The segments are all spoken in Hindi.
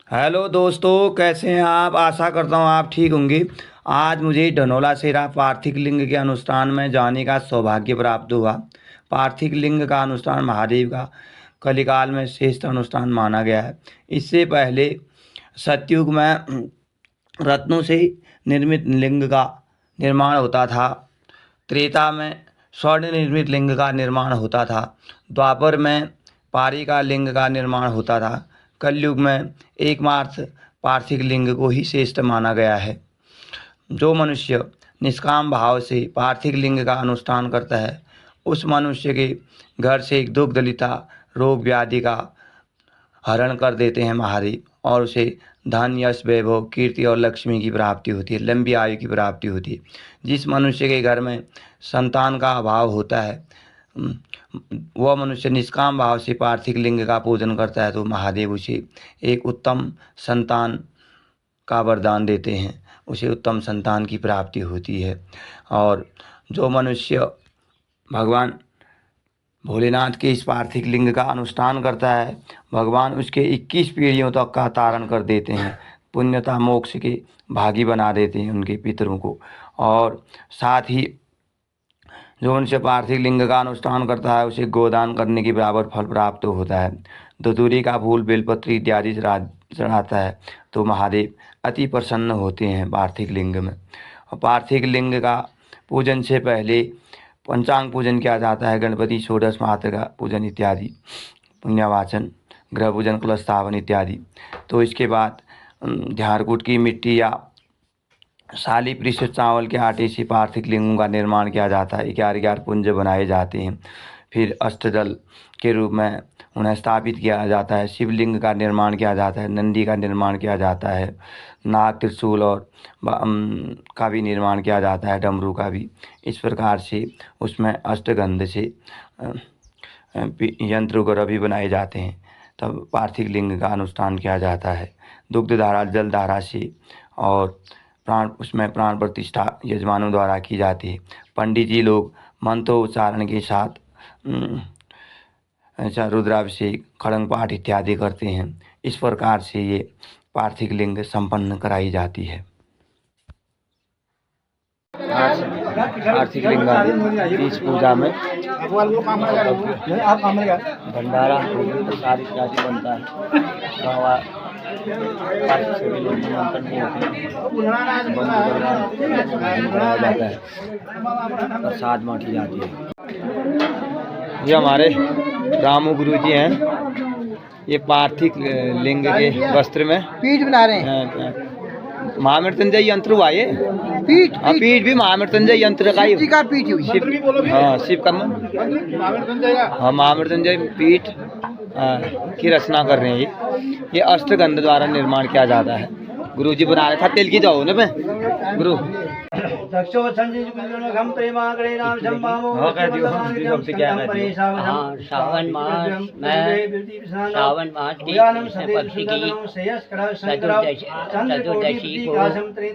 हेलो दोस्तों, कैसे हैं आप। आशा करता हूँ आप ठीक होंगे। आज मुझे धनोला सेरा पार्थिव लिंग के अनुष्ठान में जाने का सौभाग्य प्राप्त हुआ। पार्थिव लिंग का अनुष्ठान महादेव का कलिकाल में श्रेष्ठ अनुष्ठान माना गया है। इससे पहले सतयुग में रत्नों से निर्मित लिंग का निर्माण होता था। त्रेता में स्वर्ण निर्मित लिंग का निर्माण होता था। द्वापर में पारी का लिंग का निर्माण होता था। कलयुग में एकमात्र पार्थिव लिंग को ही श्रेष्ठ माना गया है। जो मनुष्य निष्काम भाव से पार्थिव लिंग का अनुष्ठान करता है, उस मनुष्य के घर से एक दुख दलिता रोग व्याधि का हरण कर देते हैं महादेव, और उसे धन यश वैभव कीर्ति और लक्ष्मी की प्राप्ति होती है, लंबी आयु की प्राप्ति होती है। जिस मनुष्य के घर में संतान का अभाव होता है, वह मनुष्य निष्काम भाव से पार्थिव लिंग का पूजन करता है, तो महादेव उसे एक उत्तम संतान का वरदान देते हैं, उसे उत्तम संतान की प्राप्ति होती है। और जो मनुष्य भगवान भोलेनाथ के इस पार्थिव लिंग का अनुष्ठान करता है, भगवान उसके 21 पीढ़ियों तक का तारण कर देते हैं, पुण्यता मोक्ष के भागी बना देते हैं उनके पितरों को। और साथ ही जो मनुष्य पार्थिव लिंग का अनुष्ठान करता है, उसे गोदान करने के बराबर फल प्राप्त होता है। धतूरी का फूल बेलपत्री इत्यादि चढ़ाता है तो महादेव अति प्रसन्न होते हैं पार्थिव लिंग में। और पार्थिव लिंग का पूजन से पहले पंचांग पूजन किया जाता है। गणपति षोडश मात्र का पूजन इत्यादि, पुण्यवाचन, ग्रह पूजन, कलश स्थापन इत्यादि। तो इसके बाद झारकूट की मिट्टी या साली पृष्ठ चावल के आटे से पार्थिव लिंगों का निर्माण किया जाता है। 11 पुंज बनाए जाते हैं। फिर अष्टदल के रूप में उन्हें स्थापित किया जाता है। शिवलिंग का निर्माण किया जाता है। नंदी का निर्माण किया जाता है। नाग, त्रिशूल और का भी निर्माण किया जाता है, डमरू का भी। इस प्रकार से उसमें अष्टगंध से यंत्र वगैरह भी बनाए जाते हैं। तब पार्थिव लिंग का अनुष्ठान किया जाता है। दुग्ध धारा, जल धारा से और उसमें प्राण प्रतिष्ठा यजमानों द्वारा की जाती है। पंडित जी लोग मंत्रोच्चारण के साथ रुद्राभिषेक, खड़ंग पाठ इत्यादि करते हैं। इस प्रकार से ये पार्थिव लिंग संपन्न कराई जाती है। पार्थिव लिंग इस पूजा में भंडारा, प्रसाद इत्यादि बनता है। सभी लोग निमंत्रण नहीं होते, प्रसाद बांटी जाती है। ये हमारे रामू गुरु जी हैं। ये पार्थिव लिंग के वस्त्र में पीठ बना रहे हैं। महामृत्युंजय यंत्र हुआ ये पीठ। हाँ, पीठ भी महामृत्युंजय यंत्र का ही पीठ हुई। हाँ, शिव का महामृत्युंजय पीठ की रचना कर रहे हैं। ये अष्टगंध द्वारा निर्माण किया जाता है। गुरु जी बना रहे था तेल की जाओ ना गुरु। सावन मास की पक्षी की चतुर्दशी को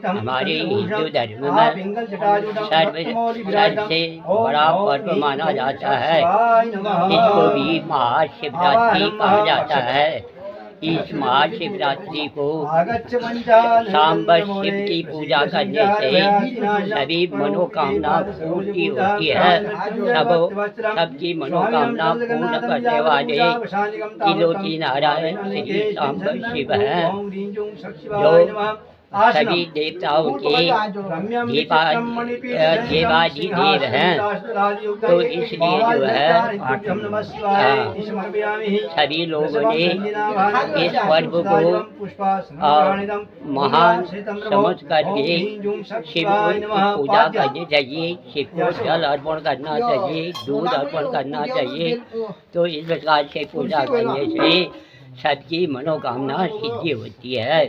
हमारे हिंदू धर्म में सबसे बड़ा पर्व माना जाता है। इसको भी महाशिवरात्रि कहा जाता है। इस महाशिवरात्रि को सांब शिव की पूजा करने से सभी मनोकामना पूर्ति होती है। सबकी मनोकामना पूर्ण करने वाले त्रिलोकी नारायण श्री सांब शिव हैं, जो सभी देवताओं के देवाधिदेव हैं। तो इसलिए जो है सभी लोगों ने इस पर्व को महान समझ करके शिव की पूजा करनी चाहिए। शिव को जल अर्पण करना चाहिए, दूध अर्पण करना चाहिए। तो इस प्रकार से पूजा करने से सबकी मनोकामना सिद्धि होती है।